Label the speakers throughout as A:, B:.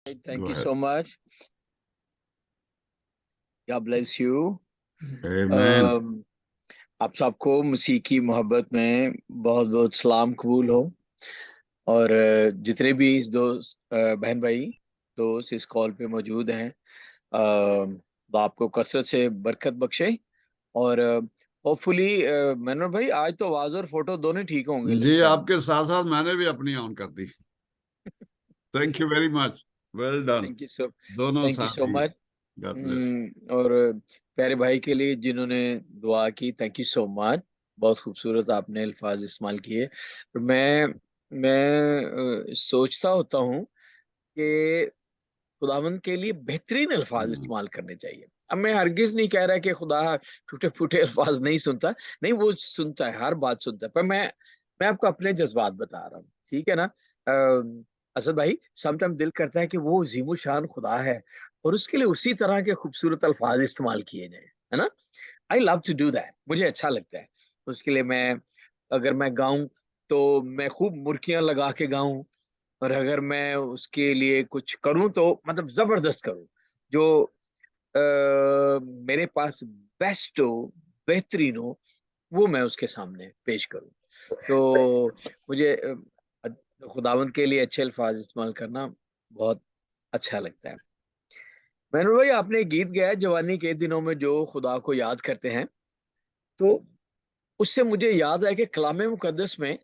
A: Thank
B: Go
A: you
B: ahead.
A: so much. God bless you.
B: Amen.
A: Um, आप सबको मसीह की मोहब्बत में बहुत बहुत सलाम कबूल हो। और जितने भी इस दोस्त बहन भाई दोस्त इस कॉल पे मौजूद हैं, तो आपको कसरत से बरकत बख्शे। और होपफुली मनोहर भाई, आज तो आवाज और फोटो दोनों ठीक होंगे
B: जी,
A: लगता है
B: आपके
A: मुझे।
B: साथ साथ मैंने भी अपनी ऑन कर दी। Thank you very much. Well done.
A: Thank you so
B: दोनों
A: थैंक यू
B: साथ
A: सो
B: ही।
A: मच।
B: God bless.
A: और प्यारे भाई के लिए जिन्होंने दुआ की, थैंक यू सो मच। बहुत खूबसूरत आपने अल्फाज इस्तेमाल किए। और मैं सोचता होता हूँ कि खुदावंद के लिए बेहतरीन अल्फाज इस्तेमाल करने चाहिए। अब मैं हरगिज नहीं कह रहा कि खुदा टूटे फूटे अल्फाज नहीं सुनता, नहीं वो सुनता है, हर बात सुनता है। पर मैं आपको अपने जज्बात बता रहा हूँ, ठीक है ना। असद भाई, समटाइम दिल करता है कि वो अजीम शान खुदा है और उसके लिए उसी तरह के खूबसूरत अल्फाज इस्तेमाल किए जाए, है ना। I love to do that, मुझे अच्छा लगता है। उसके लिए अगर मैं गाऊं तो मैं खूब मुर्कियां लगा के गाऊं। और अगर मैं उसके लिए कुछ करूं तो मतलब जबरदस्त करूं, जो मेरे पास बेस्ट हो, बेहतरीन हो, वो मैं उसके सामने पेश करूं। तो मुझे खुदावंद के लिए अच्छे अल्फाज इस्तेमाल करना बहुत अच्छा लगता है। मैनूर भाई, आपने गीत गाया जवानी के दिनों में जो खुदा को याद करते हैं, तो उससे मुझे याद है कि कलाम मुकद्दस में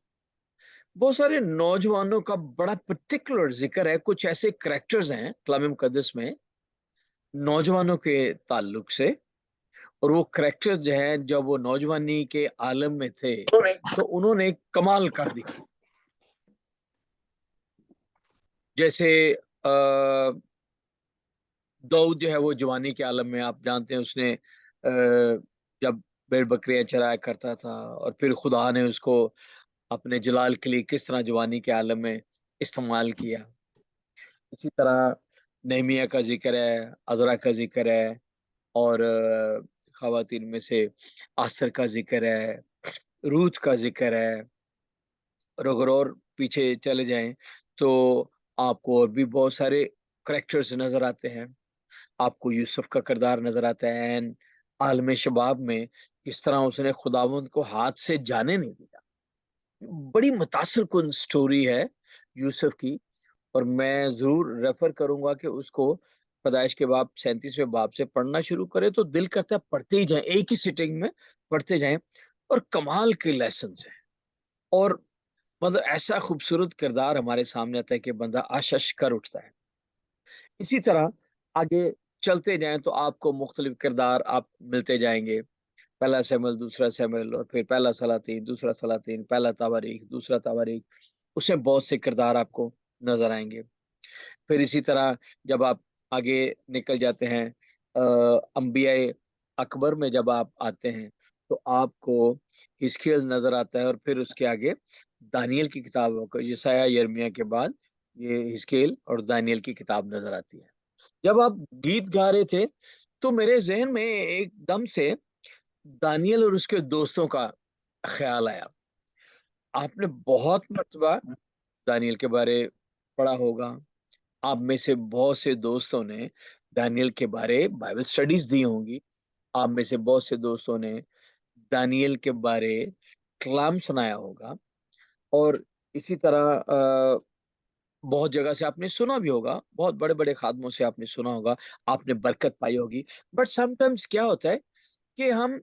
A: बहुत सारे नौजवानों का बड़ा पर्टिकुलर जिक्र है। कुछ ऐसे करेक्टर्स हैं कलाम मुकद्दस में नौजवानों के ताल्लुक से। और वो करेक्टर्स जो है, जब वो नौजवानी के आलम में थे तो उन्होंने कमाल कर दिखाई। जैसे दाऊद जो है, वो जवानी के आलम में आप जानते हैं, उसने जब भेड़ बकरियां चराया करता था और फिर खुदा ने उसको अपने जलाल के लिए किस तरह जवानी के आलम में इस्तेमाल किया। इसी तरह नहमिया का जिक्र है, अजरा का जिक्र है, और खवातीन में से आस्तर का जिक्र है, रूथ का जिक्र है। और अगर और पीछे चले जाएं तो आपको और भी बहुत सारे करेक्टर्स नजर आते हैं। आपको यूसुफ का किरदार नजर आता है, एंड आलम शबाब में किस तरह उसने खुदावंद को हाथ से जाने नहीं दिया। बड़ी मुतासिर कुन स्टोरी है यूसुफ की। और मैं जरूर रेफर करूंगा कि उसको पैदाइश के बाब 37वें बाब से पढ़ना शुरू करें, तो दिल करता है पढ़ते ही जाएं, एक ही सिटिंग में पढ़ते जाएं। और कमाल के लेसन हैं। और मतलब ऐसा खूबसूरत किरदार हमारे सामने आता है कि बंदा आशश कर उठता है। इसी तरह आगे चलते जाएं तो आपको मुख्तलिफ किरदार आप मिलते जाएंगे। पहला सैमुअल, दूसरा सैमुअल, और फिर पहला सलातीन, दूसरा सलातीन, पहला तवारीख, दूसरा तवारीख। उसमें बहुत से किरदार आपको नजर आएंगे। फिर इसी तरह जब आप आगे निकल जाते हैं, अंबिया अकबर में जब आप आते हैं तो आपको हिजकिय्याह नजर आता है। और फिर उसके आगे दानियल की किताब होकर यशायाह यिर्मयाह के बाद ये हिजकिय्याह और दानियल की किताब नजर आती है। जब आप गीत गा रहे थे तो मेरे जहन में एकदम से दानियल और उसके दोस्तों का ख्याल आया। आपने बहुत मर्तबा दानियल के बारे पढ़ा होगा। आप में से बहुत से दोस्तों ने दानियल के बारे बाइबल स्टडीज दी होंगी। आप में से बहुत से दोस्तों ने दानियल के बारे कलाम सुनाया होगा। और इसी तरह बहुत जगह से आपने सुना भी होगा, बहुत बड़े बड़े खादमों से आपने सुना होगा, आपने बरकत पाई होगी। बट समटाइम्स क्या होता है कि हम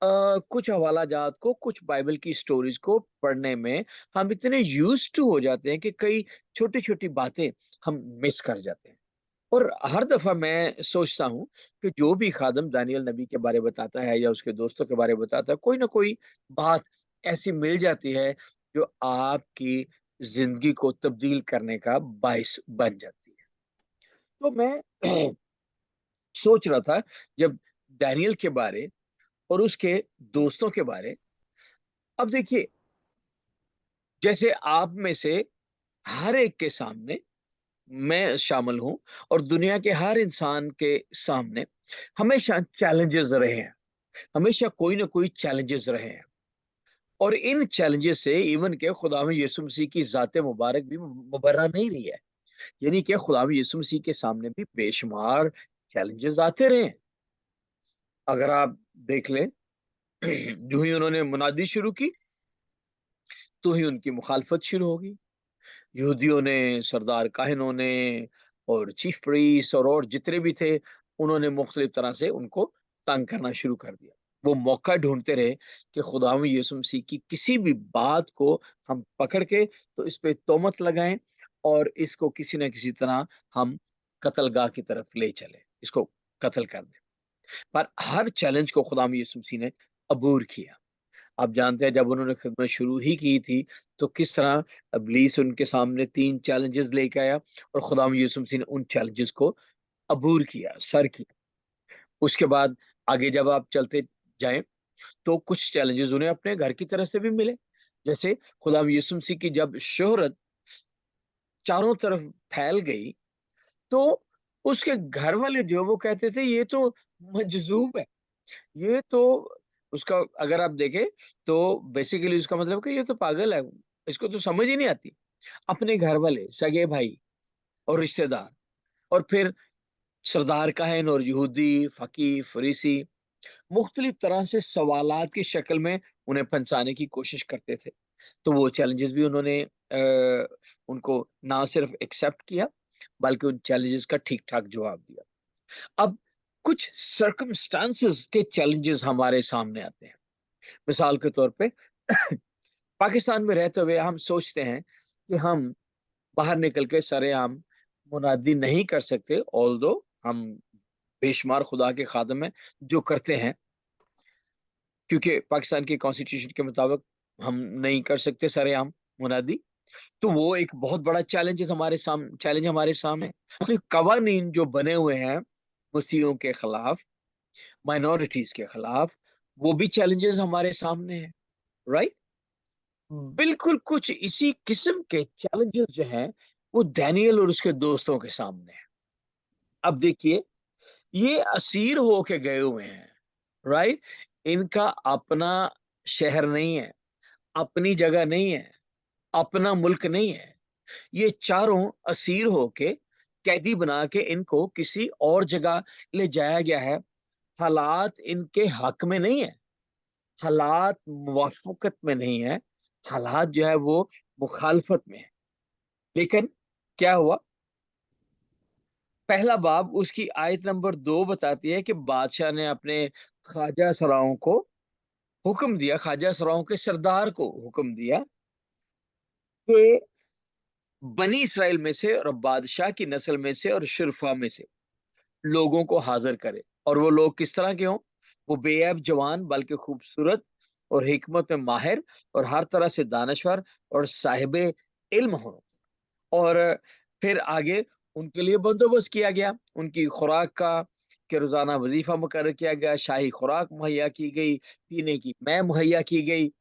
A: कुछ हवाला जात को, कुछ बाइबल की स्टोरीज को पढ़ने में हम इतने यूज टू हो जाते हैं कि कई छोटी छोटी बातें हम मिस कर जाते हैं। और हर दफा मैं सोचता हूँ कि जो भी खादम दानियल नबी के बारे बताता है या उसके दोस्तों के बारे बताता है, कोई ना कोई बात ऐसी मिल जाती है जो आपकी जिंदगी को तब्दील करने का बायस बन जाती है। तो मैं सोच रहा था, जब दानियल के बारे और उसके दोस्तों के बारे, अब देखिए, जैसे आप में से हर एक के सामने मैं शामिल हूं, और दुनिया के हर इंसान के सामने हमेशा चैलेंजेस रहे हैं। हमेशा कोई ना कोई चैलेंजेस रहे हैं। और इन चैलेंजेस से इवन के खुदा में यीशु मसीह की जात मुबारक भी मुबर्रा नहीं रही है। यानी कि खुदावंद यीशु मसीह के सामने भी बेशुमार चैलेंजेस आते रहे। अगर आप देख लें, जो ही उन्होंने मुनादी शुरू की तो ही उनकी मुखालफत शुरू होगी। यहूदियों ने, सरदार काहिनों ने और चीफ प्रीस्ट और जितने भी थे, उन्होंने मुख्तलिफ तरह से उनको तंग करना शुरू कर दिया। वो मौका ढूंढते रहे कि खुदावंद यीशु मसीह की किसी भी बात को हम पकड़ के तो इस पे तोहमत लगाएं और इसको किसी न किसी तरह हम कत्लगाह की तरफ ले चले, इसको कत्ल कर दें। पर हर चैलेंज को खुदावंद यीशु मसीह ने अबूर किया। आप जानते हैं, जब उन्होंने खिदमत शुरू ही की थी तो किस तरह इब्लीस उनके सामने 3 चैलेंजेस लेके आया और खुदावंद यीशु मसीह ने उन चैलेंजेस को अबूर किया, सर किया। उसके बाद आगे जब आप चलते जाएं तो कुछ चैलेंजेस उन्हें अपने घर की तरफ से भी मिले। जैसे खुदावंद यीशु मसीह की जब शोहरत चारों तरफ फैल गई तो उसके घर वाले जो वो कहते थे ये तो मजजूब है, ये तो उसका अगर आप देखें तो बेसिकली उसका मतलब कि ये तो पागल है, इसको तो समझ ही नहीं आती। अपने घर वाले, सगे भाई और रिश्तेदार और फिर सरदार काहन और यहूदी फकीह फरीसी मुख्तलिफ तरह से सवालात की शक्ल में उन्हें फंसाने की कोशिश करते थे। तो वो चैलेंजेस भी उन्होंने उनको ना सिर्फ एक्सेप्ट किया बल्कि उन चैलेंजेस का ठीक ठाक जवाब दिया। अब कुछ सर्कमस्टांसेस के चैलेंजेस हमारे सामने आते हैं। मिसाल के तौर पे पाकिस्तान में रहते हुए हम सोचते हैं कि हम बाहर निकल के सरेआम मुनादी नहीं कर सकते, ऑल्दो हम बेशुमार खुदा के खादम हैं जो करते हैं, क्योंकि पाकिस्तान की कॉन्स्टिट्यूशन के मुताबिक हम नहीं कर सकते सरेआम मुनादी। तो वो एक बहुत बड़ा चैलेंज हमारे सामने है। कवानीन जो बने हुए हैं मसीहों के खिलाफ, माइनॉरिटीज के खिलाफ, वो भी चैलेंजेस हमारे सामने हैं, राइट। बिल्कुल कुछ इसी किस्म के चैलेंजेस जो हैं वो डैनियल और उसके दोस्तों के सामने है। अब देखिए, ये असीर होके गए हुए हैं, राइट। इनका अपना शहर नहीं है, अपनी जगह नहीं है, अपना मुल्क नहीं है। ये चारों असीर होके कैदी बना के इनको किसी और जगह ले जाया गया है। हालात इनके हक में नहीं है, हालात मुवाफकत में नहीं है, हालात जो है वो मुखालफत में है। लेकिन क्या हुआ? पहला बाब उसकी आयत नंबर 2 बताती है कि बादशाह ने अपने ख्वाजा सराओं को हुक्म दिया, ख्वाजा सराओं के सरदार को हुक्म दिया कि बनी इसराइल में से और बादशाह की नस्ल में से और शुरफा में से लोगों को हाजिर करे। और वो लोग किस तरह के हों? वो बेऐब जवान बल्कि खूबसूरत और हिकमत में माहिर और हर तरह से दानश्वर और साहिबे इल्म हो। और फिर आगे उनके लिए बंदोबस्त किया गया, उनकी खुराक का कि रोजाना वजीफा मुकर्रर किया गया, शाही खुराक मुहैया की गई, पीने की मैं मुहैया की गई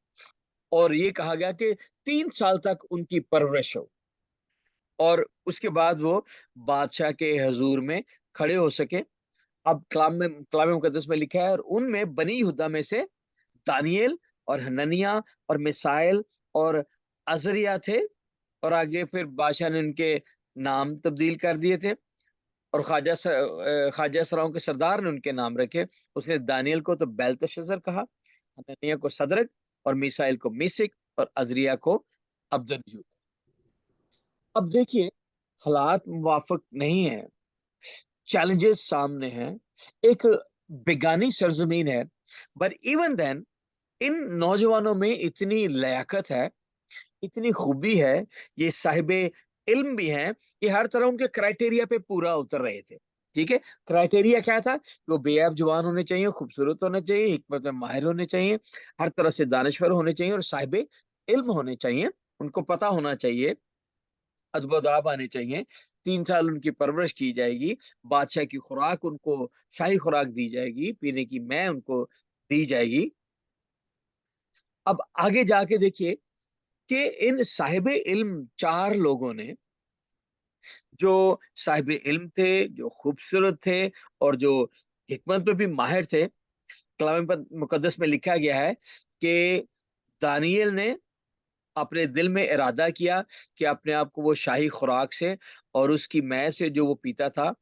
A: और ये कहा गया कि 3 साल तक उनकी परवरिश हो और उसके बाद वो बादशाह के हजूर में खड़े हो सके। अब कलाम मुकद्दस में लिखा है और उनमें बनी यहूदा में से दानियल और हननिया और मिसाइल और अजरिया थे। और आगे फिर बादशाह ने उनके नाम तब्दील कर दिए थे और ख्वाजा सराओं के सरदार ने उनके नाम रखे। उसने दानियल को तो बेल्तशस्सर कहा, हननिया को सदरक और मिसाइल को मिसिक और अजरिया को अब्दनजूर। अब देखिए, हालात मुवाफिक नहीं है, चैलेंजेस सामने हैं, एक बेगानी सरजमीन है। बट इवन देन इन नौजवानों में इतनी लियाकत है, इतनी खूबी है, ये साहिबे इल्म भी हैं, ये हर तरह उनके क्राइटेरिया पे पूरा उतर रहे थे। ठीक है, क्राइटेरिया क्या था? वो बेऐब जवान होने चाहिए, खूबसूरत होने चाहिए, हिकमत में माहिर होने चाहिए, हर तरह से दानश्वर होने चाहिए और साहिबे इल्म होने चाहिए। उनको पता होना चाहिए, अदब आने चाहिए। 3 साल उनकी परवरिश की जाएगी, बादशाह की खुराक उनको शाही खुराक दी जाएगी, पीने की मैं उनको दी जाएगी। अब आगे जाके देखिए कि इन साहिबे इल्म 4 लोगों ने, जो साहिबे इल्म थे, जो खूबसूरत थे और जो हिकमत में भी माहिर थे, कलाम मुकद्दस में लिखा गया है कि दानियल ने अपने दिल में इरादा किया कि अपने आप को वो शाही खुराक से और उसकी मै से जो वो पीता था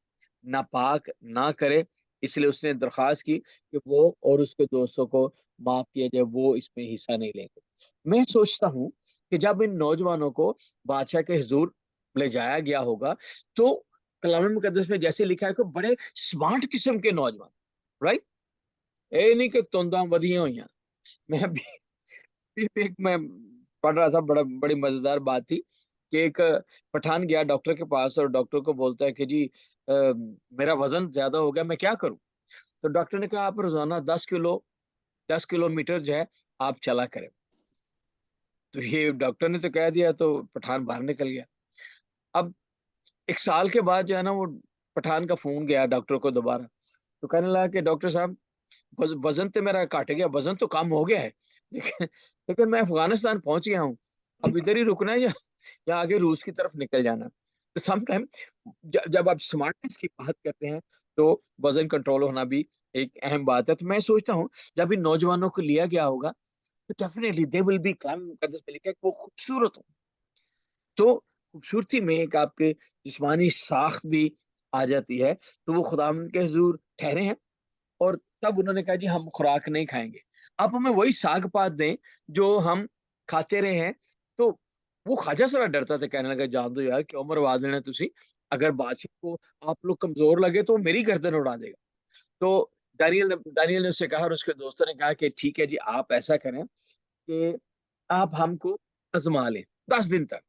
A: नापाक ना करे, इसलिए उसने दरख्वास्त की कि वो और उसके दोस्तों को माफ किया जाए, वो इसमें हिस्सा नहीं लेंगे। मैं सोचता हूँ कि जब इन नौजवानों को बादशाह के हुजूर ले जाया गया होगा, तो कलाम मुकद्दस में जैसे लिखा है कि बड़े स्मार्ट किस्म के नौजवान, राइट, ये नहीं कि तुंदा वधिया हुई। मैं अभी एक मैं पढ़ रहा था, बड़ी मजेदार बात थी कि एक पठान गया डॉक्टर के पास और डॉक्टर को बोलता है कि जी मेरा वजन ज्यादा हो गया, मैं क्या करूं? तो डॉक्टर ने कहा आप रोजाना 10 किलोमीटर जो है आप चला करें। तो ये डॉक्टर ने तो कह दिया, तो पठान बाहर निकल गया। अब 1 साल के बाद जो है ना, वो पठान का फोन गया डॉक्टर को दोबारा, तो कहने लगा कि डॉक्टर साहब वजन तो मेरा घट गया, वजन तो कम हो गया है, लेकिन मैं अफगानिस्तान पहुंच गया हूँ, अब इधर ही रुकना है या आगे रूस की तरफ निकल जाना? तो समटाइम जब आप स्मार्टनेस की बात करते हैं तो वजन कंट्रोल होना भी एक अहम बात है। तो मैं सोचता हूँ जब इन नौजवानों को लिया गया होगा तो डेफिनेटली दे विल बी, कलाम मुकद्दस में लिखा है कि वो खूबसूरत हो। तो खूबसूरती में एक आपके जिस्मानी साख्त भी आ जाती है, तो वो खुदावंद के हुजूर ठहरे हैं। और तब उन्होंने कहा जी हम खुराक नहीं खाएंगे, आप हमें वही साग पात दें जो हम खाते रहे हैं। तो वो ख्वाजा सारा डरता था, कहने लगा जान दो यार, क्यों मरवा देना तुसी, अगर बादशाह को आप लोग कमजोर लगे तो वो मेरी गर्दन उड़ा देगा। तो दानियल ने उससे कहा और उसके दोस्तों ने कहा कि ठीक है जी, आप ऐसा करें कि आप हमको आजमा लें 10 दिन तक।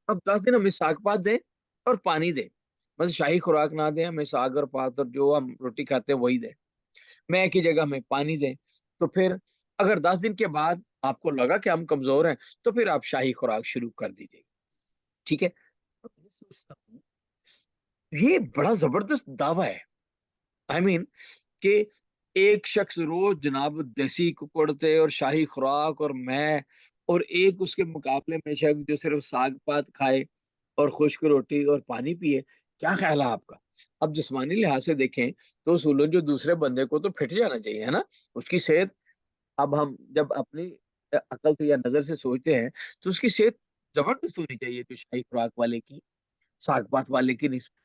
A: अब 10 दिन हमें साग पात दें और पानी दें, बस शाही खुराक ना दें, हमें साग और पात और जो हम रोटी खाते हैं वही दें, मैं की जगह में पानी दें। तो फिर अगर 10 दिन के बाद आपको लगा कि हम कमजोर हैं, तो फिर आप शाही खुराक शुरू कर दीजिए, ठीक है? तो मैं सोचता हूँ ये बड़ा जबरदस्त दावा है। आई मीन कि एक शख्स रोज जनाब देसी कुकड़ते और शाही खुराक और मैं, और एक उसके मुकाबले में शख्स जो सिर्फ साग पात खाए और खुश्क रोटी और पानी पिए। क्या ख्याल है आपका? अब जिस्मानी लिहाज से देखें तो उसूलन जो दूसरे बंदे को तो फिट जाना चाहिए, है ना, उसकी सेहत। अब हम जब अपनी अकल से या नजर से सोचते हैं तो उसकी सेहत जबरदस्त होनी चाहिए, जो शाही खुराक वाले की, साग पात वाले की निस्बत।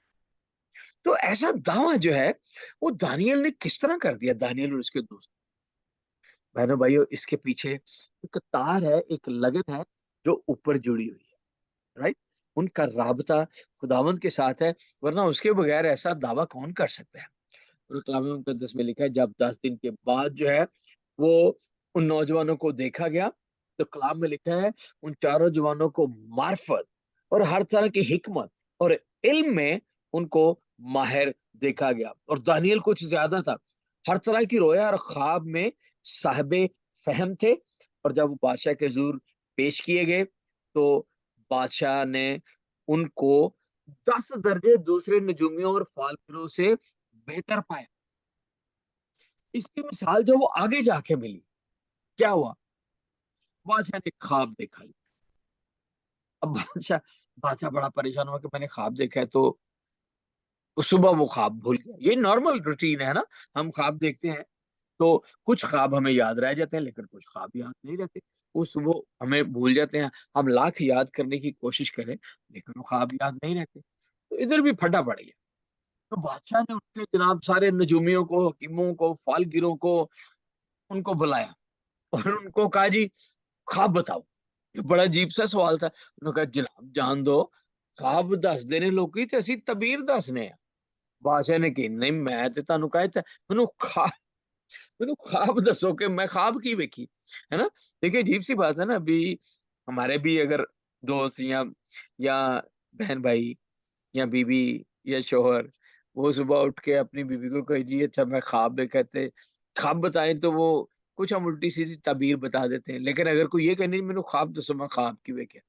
A: तो ऐसा दावा जो है वो दानियल ने किस तरह कर दिया, दानियल और उसके दोस्त। बहनों भाइयों, इसके पीछे एक तार है, एक लगन है जो ऊपर जुड़ी हुई है, राइट। उनका राबता खुदावंद के साथ है, वरना उसके बगैर ऐसा दावा कौन कर सकता है? और कलाम मुकद्दस में लिखा है जब 10 दिन के बाद जो है वो उन नौजवानों को देखा गया, तो कलाम में लिखा है उन चारों जवानों को मार्फत और हर तरह की हिकमत और इल्म में उनको माहिर देखा गया। और दानियल कुछ ज्यादा था, हर तरह की रोया और ख्वाब में साहिबे फहम थे। और जब वो बादशाह के हुजूर पेश किए गए तो बादशाह ने उनको 10 दर्जे दूसरे नजूमियों और फालकिरों से बेहतर पाया। इसकी मिसाल जो वो आगे जाके मिली, क्या हुआ? बादशाह ने ख्वाब देखा। अब बादशाह बादशाह बड़ा परेशान हुआ कि मैंने ख्वाब देखा है। तो सुबह वो ख्वाब भूल गया। ये नॉर्मल रूटीन है ना, हम ख्वाब देखते हैं तो कुछ ख्वाब हमें याद रह जाते हैं, लेकिन कुछ ख्वाब याद नहीं रहते, उस वो हमें भूल जाते हैं। हम लाख याद करने की कोशिश करें लेकिन वो ख्वाब याद नहीं रहते। तो इधर भी फटा पड़ गया। तो बादशाह ने उनके जनाब सारे नजूमियों को, हकीमों को, फालगिरों को उनको बुलाया और उनको कहा जी ख्वाब बताओ। ये बड़ा अजीब सा सवाल था। उन्होंने कहा जनाब जान दो, ख्वाब दस देने लोग ਤੇ ਅਸੀਂ ਤਬੀਰ ਦੱਸਨੇ ਆ। बादशाह ने कही नहीं, मैं ਤੇ ਤੁਹਾਨੂੰ ਕਹਾ था ਮੈਨੂੰ ख्वाब दसो कि मैं ख्वाब की वेखी, है ना। देखिए अजीब सी बात है ना, अभी हमारे भी अगर दोस्त या बहन भाई या बीवी या शोहर वो सुबह उठ के अपनी बीवी को कहे जी अच्छा मैं ख्वाब देखा थे, ख्वाब बताएं तो वो कुछ हम उल्टी सीधी ताबीर बता देते हैं। लेकिन अगर कोई ये कहने मैंने ख्वाब दसो मैं ख्वाब की वे क्या,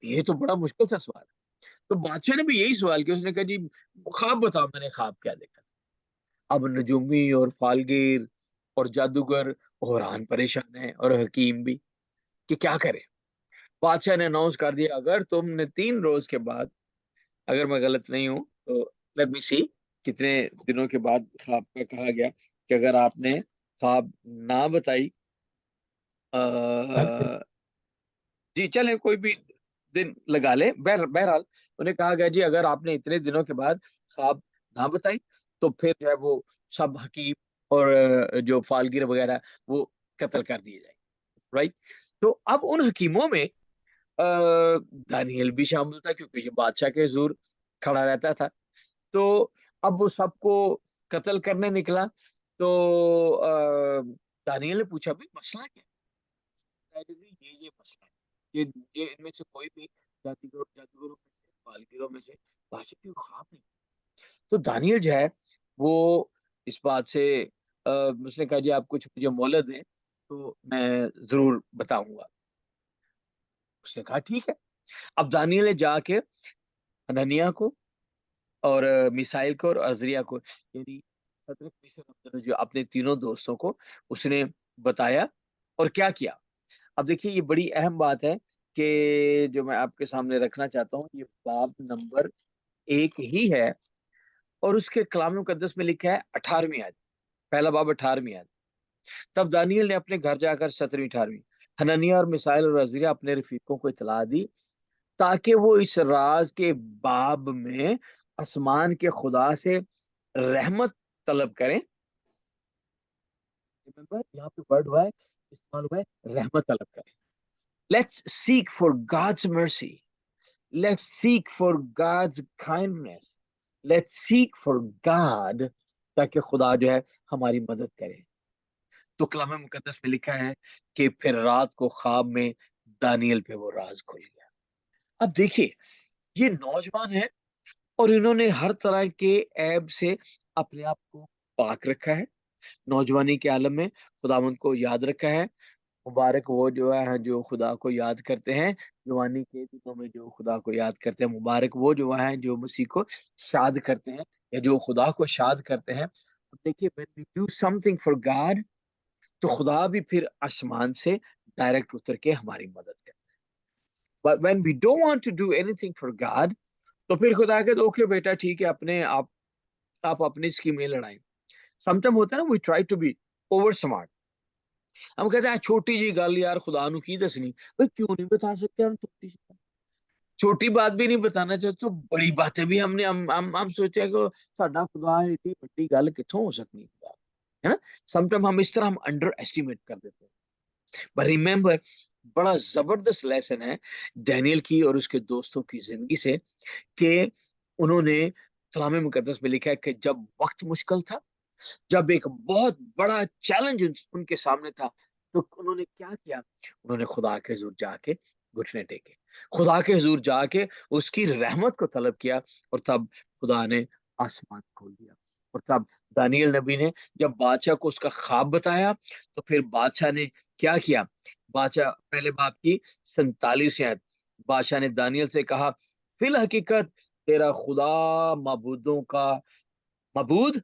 A: ये तो बड़ा मुश्किल सा सवाल है। तो बादशाह ने भी यही सवाल किया, उसने कहा जी ख्वाब बताओ मैंने ख्वाब क्या देखा। अब नजूमी और फालगीर और जादूगर हैरान परेशान है और हकीम भी कि क्या करे। बादशाह ने अनाउंस कर दिया अगर तुमने 3 रोज के बाद, अगर मैं गलत नहीं हूं तो लेट मी सी कितने दिनों के बाद ख्वाब का कहा गया कि अगर आपने ख्वाब ना बताई,
C: अग-
A: जी चले कोई भी दिन लगा ले। बहरहाल उन्हें कहा गया जी अगर आपने इतने दिनों के बाद ख्वाब ना बताई तो फिर जो है वो सब हकीम और जो फालगिर वगैरह वो कत्ल कर दिए जाए, राइट। तो अब उन हकीमों में दानियल भी शामिल था क्योंकि ये बादशाह के हुजूर खड़ा रहता था। तो अब वो सबको कत्ल करने निकला। तो दानियल ने पूछा भाई मसला क्या है? ये मसला है, ये इनमें से कोई भी जादूगरों में से बालगिरों में से बादशाह की ख्वाब नहीं। तो दानियल जो है वो इस बात से उसने कहा जी आप कुछ मुझे मोहलत दें तो मैं जरूर बताऊंगा। उसने कहा ठीक है। अब दानियल ने जाके हननिया को और मिसाइल को और अजरिया को यानी सदरक मिस्र अब्दुल्ला जो अपने तीनों दोस्तों को उसने बताया और क्या किया। अब देखिए ये बड़ी अहम बात है कि जो मैं आपके सामने रखना चाहता हूँ, ये बाब नंबर 1 ही है और उसके कलाम मुकद्दस में लिखा है 18वीं आयत। पहला बाब 18वीं आयत। तब दानियल ने अपने घर जाकर 17वीं 18वीं हननिया और मिसाइल और अजरिया अपने रफीकों को इतला दी ताकि वो इस राज के बाब में आसमान के खुदा से रहमत तलब करें। रिमेंबर यहाँ पे वर्ड हुआ है, इस्तेमाल हुआ है रहमत तलब करें। Let's seek for God's mercy, let's seek for God's kindness, let's seek for God, ताकि खुदा जो है हमारी मदद करे। तो कलाम मुकद्दस में लिखा है कि फिर रात को ख्वाब में दानियल पे वो राज खुल गया। अब देखिए ये नौजवान है और इन्होंने हर तरह के ऐब से अपने आप को पाक रखा है। नौजवानी के आलम में खुदावंद को याद रखा है। मुबारक वो जो है जो खुदा को याद करते हैं, जवानी के दिनों में जो खुदा को याद करते हैं। मुबारक वो जो है जो मसीह को शाद करते हैं या जो खुदा को शाद करते हैं। अब देखिए when we do something for God तो खुदा भी फिर आसमान से डायरेक्ट उतर के हमारी मदद करता है। But when we don't want to do anything for God तो फिर खुदा कहते ओके बेटा ठीक है अपने आप अपनी स्कीमें लड़ाएं। समटाइम होता है ना we try to be over smart. हम कहते हैं छोटी जी गल यार खुदा नु की दसनी भाई क्यों नहीं बता सकते हम छोटी सी बात? छोटी बात भी नहीं बताना चाहते तो बड़ी बातें भी हमने हम सोचे हैं कि साडा खुदा इतनी बड़ी गल किथों हो सकती है ना। समटाइम हम इस तरह हम अंडर एस्टिमेट कर देते हैं। पर रिमेंबर बड़ा जबरदस्त लेसन है डैनियल की और उसके दोस्तों की जिंदगी से कि उन्होंने कलाम मुकद्दस में लिखा है कि जब वक्त मुश्किल था, जब एक बहुत बड़ा चैलेंज उनके सामने था तो उन्होंने क्या किया। उन्होंने खुदा के हुजूर जाके घुटने टेके, खुदा के हुजूर जाके उसकी रहमत को तलब किया और तब खुदा ने आसमान खोल दिया। और तब दानियल नबी ने जब बादशाह को उसका ख्वाब बताया तो फिर बादशाह ने क्या किया। बादशाह पहले बाप की 47 आयत। बादशाह ने दानियल से कहा फिल हकीकत तेरा खुदा मबूदों का मबूद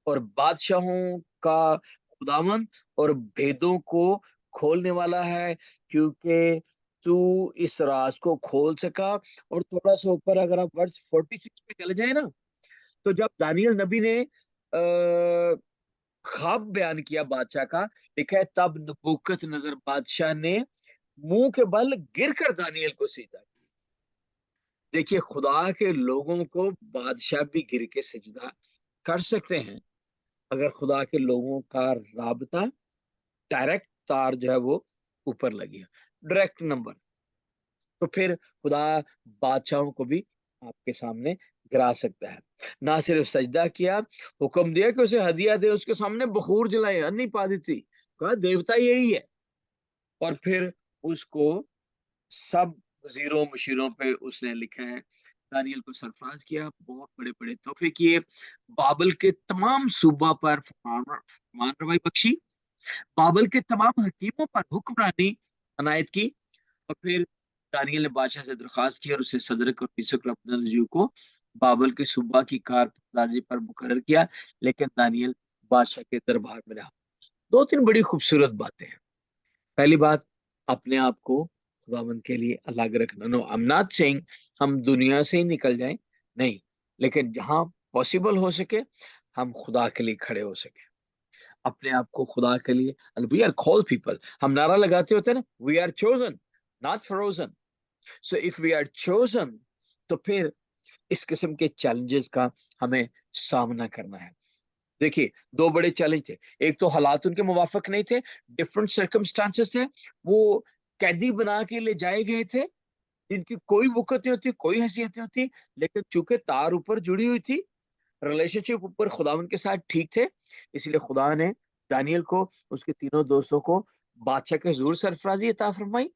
A: और बादशाहों का खुदावन और भेदों को खोलने वाला है, क्योंकि तू इस राज को खोल सका। और थोड़ा सा ऊपर अगर आप वर्ष 46 पे चले जाए ना तो जब दानियल नबी ने ख्वाब बयान किया बादशाह का, लिखा है तब नबूकत नजर बादशाह ने मुंह के बल गिरकर दानियल को सीधा किया। देखिए खुदा के लोगों को बादशाह भी गिर के सजदा कर सकते हैं अगर खुदा के लोगों का राबता डायरेक्ट तार जो है वो ऊपर लगी है, डायरेक्ट नंबर। तो फिर खुदा बादशाहों को भी आपके सामने गिरा सकता है। ना सिर्फ सजदा किया, हुक्म दिया कि उसे हदिया दे, उसके सामने बखूर जलाए, अन्नी पा दी थी, कहा देवता यही है। और फिर उसको सब वजीरों मशीरों पे उसने लिखा है दानियल को सरफराज किया, बहुत बड़े बड़े तोहफे किए, बाबल के तमाम सूबा पर फरमान रवाई बख्शी, बाबल के तमाम हकीमों पर हुक्मरानी अनायत की। और फिर दानियल ने बादशाह से दरखास्त की और उसे सदरक और मिसक को बाबल के सूबा की कारदाजी पर मुकर्रर किया, लेकिन दानियल बादशाह के दरबार में रहा। दो तीन बड़ी खूबसूरत बातें हैं। पहली बात, अपने आप को खुदावंद के लिए अलग रखना। No I am not saying हम दुनिया से ही निकल जाएं, नहीं, लेकिन जहां पॉसिबल हो सके हम खुदा के लिए खड़े हो सके, अपने आप को खुदा के लिए। वी आर कॉल्ड पीपल, हम नारा लगाते होते हैं ना, we are chosen, not frozen. So if we are chosen, तो फिर इस किस्म के चैलेंजेस का हमें सामना करना है। देखिए, दो बड़े चैलेंज थे। एक तो हालात उनके मुवाफिक नहीं थे, डिफरेंट सर्कमस्टांसेस थे। वो कैदी बना के ले जाए गए थे, जिनकी कोई वक़्त नहीं होती, कोई हैसियत नहीं होती, लेकिन चूंकि तार ऊपर जुड़ी हुई थी, रिलेशनशिप ऊपर खुदावंद के साथ ठीक थे, इसलिए खुदा ने दानियल को, उसके तीनों दोस्तों को बादशाह के हुजूर सरफराजी अता फरमाई।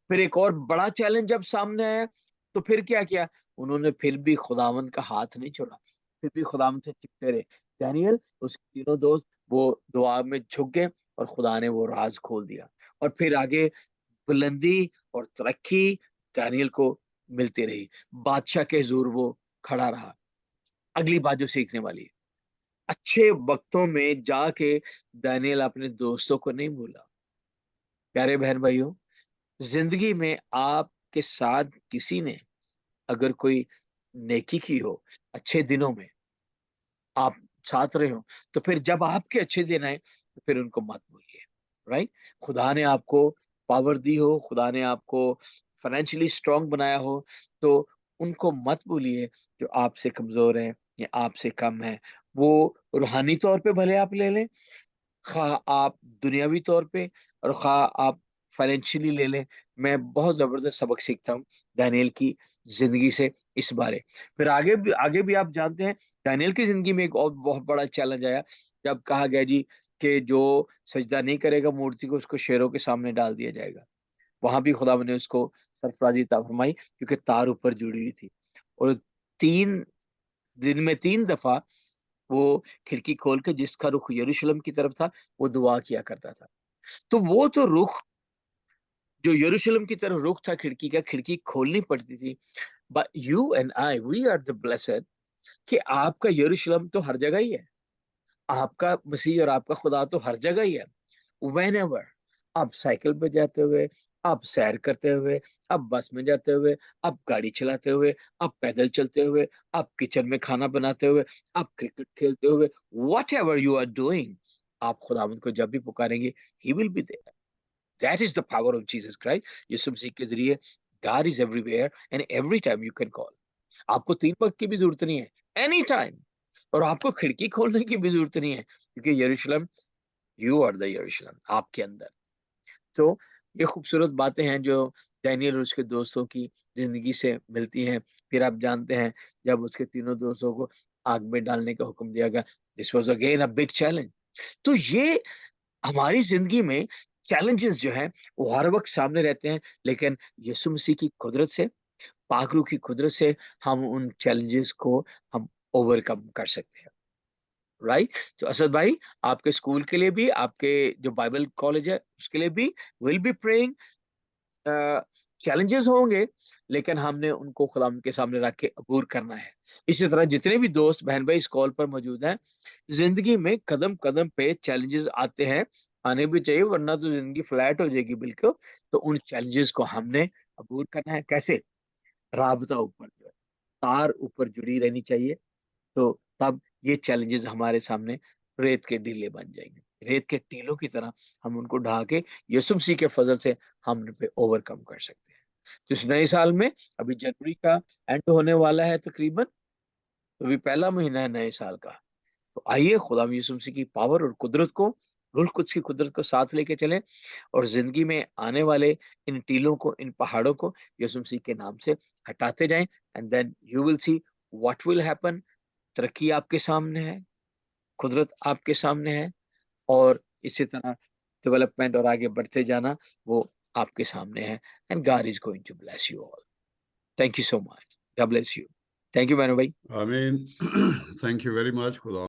A: फिर एक और बड़ा चैलेंज जब सामने आया, तो फिर क्या किया? उन्होंने फिर भी खुदावंद का हाथ नहीं छोड़ा, फिर भी खुदावंद से चिपके रहे। दानियल, उसके तीनों दोस्त, वो दुआ में झुक गए और खुदा ने वो राज खोल दिया। और फिर आगे बुलंदी और तरक्की दानियल को मिलती रही। बादशाह के हुजूर वो खड़ा रहा। अगली बात जो सीखने वाली है, अच्छे वक्तों में जाके दानियल अपने दोस्तों को नहीं भूला। प्यारे बहन भाइयों, जिंदगी में आपके साथ किसी ने अगर कोई नेकी की हो, अच्छे दिनों में आप साथ रहे हो, तो फिर जब आपके अच्छे दिन आए, तो फिर उनको मत भूलिए। राइट? खुदा ने आपको पावर दी हो, खुदा ने आपको फाइनेंशियली स्ट्रांग बनाया हो, तो उनको मत भूलिए जो आपसे कमजोर है या आपसे कम है। वो रूहानी तौर पे भले आप ले लें, खा आप दुनियावी तौर पे, और खा आप फाइनेंशियली ले लें। मैं बहुत जबरदस्त सबक सीखता हूँ दानियल की जिंदगी से इस बारे। फिर आगे भी आप जानते हैं, दानियल की जिंदगी में एक और बहुत बड़ा चैलेंज आया, जब कहा गया जी कि जो सजदा नहीं करेगा मूर्ति को, उसको शेरों के सामने डाल दिया जाएगा। वहां भी खुदा ने उसको सरफराजी अता फरमाई, क्योंकि तार ऊपर जुड़ी हुई थी। और 3 दिन में 3 दफा वो खिड़की खोल के, जिसका रुख यरूशलेम की तरफ था, वो दुआ किया करता था। तो वो तो रुख जो यरूशलेम की तरफ रुख था खिड़की का, खिड़की खोलनी पड़ती थी। But you and I, we are the blessed, कि आपका यरूशलेम तो हर जगह ही है। आपका मसीह और आपका खुदा तो हर जगह ही है। व्हेनेवर, आप साइकिल पे जाते हुए, आप सैर करते हुए, आप बस में जाते हुए, आप गाड़ी चलाते हुए, आप पैदल चलते हुए, आप किचन में खाना बनाते हुए, आप क्रिकेट खेलते हुए, whatever you are doing, आप खुदावंद को जब भी पुकारेंगे, he will be there. That is the power of Jesus Christ. यीशु मसीह के जरिए God is everywhere and every time you can call. आपको 3 वक्त की भी जरूरत नहीं है, एनी टाइम। और आपको खिड़की खोलने की भी जरूरत नहीं है, क्योंकि यरूशलेम, यू आर द यरूशलेम, आपके अंदर। तो ये खूबसूरत बातें हैं जो डैनियल और उसके दोस्तों की जिंदगी से मिलती हैं। फिर आप जानते हैं, जब उसके तीनों दोस्तों को आग में डालने का हुक्म दिया गया, this was again a big challenge. तो ये हमारी जिंदगी में चैलेंजेस जो है, वो हर वक्त सामने रहते हैं, लेकिन यीशु मसीह की कुदरत से, पाकरू की कुदरत से, हम उन चैलेंजेस को हम ओवरकम कर सकते हैं। राइट? तो असद भाई, आपके स्कूल के लिए भी, आपके जो बाइबल कॉलेज है उसके लिए भी, विल बी प्रेइंग। चैलेंजेस होंगे, लेकिन हमने उनको खुदा के सामने रख के अबूर करना है। इसी तरह जितने भी दोस्त बहन भाई इस कॉल पर मौजूद हैं, जिंदगी में कदम कदम पे चैलेंजेस आते हैं, आने भी चाहिए, वरना तो जिंदगी फ्लैट हो जाएगी बिल्कुल। तो उन चैलेंजेस को हमने अबूर करना है। कैसे? राबता ऊपर जो है, तार ऊपर जुड़ी रहनी चाहिए। तो तब ये चैलेंजेस हमारे सामने रेत के टीले बन जाएंगे। रेत के टीलों की तरह हम उनको ढहा के यीशु मसीह के फजल से हम उन पे ओवरकम कर सकते हैं। तो इस नए साल में, अभी जनवरी का एंड होने वाला है तकरीबन, तो अभी पहला महीना है नए साल का। तो आइए खुदा यीशु मसीह की पावर और कुदरत को, रूह कुद्स की कुदरत को साथ लेके चलें, और जिंदगी में आने वाले इन टीलों को, इन पहाड़ों को यीशु मसीह के नाम से हटाते जाएं। And then you will see what will happen. तरक्की आपके सामने है, कुदरत आपके सामने है, और इसी तरह डेवलपमेंट और आगे बढ़ते जाना, वो आपके सामने है। And God is going to bless you all. Thank you so much. God bless you. Thank you मैनू भाई।
B: I mean, thank you very much, Khuda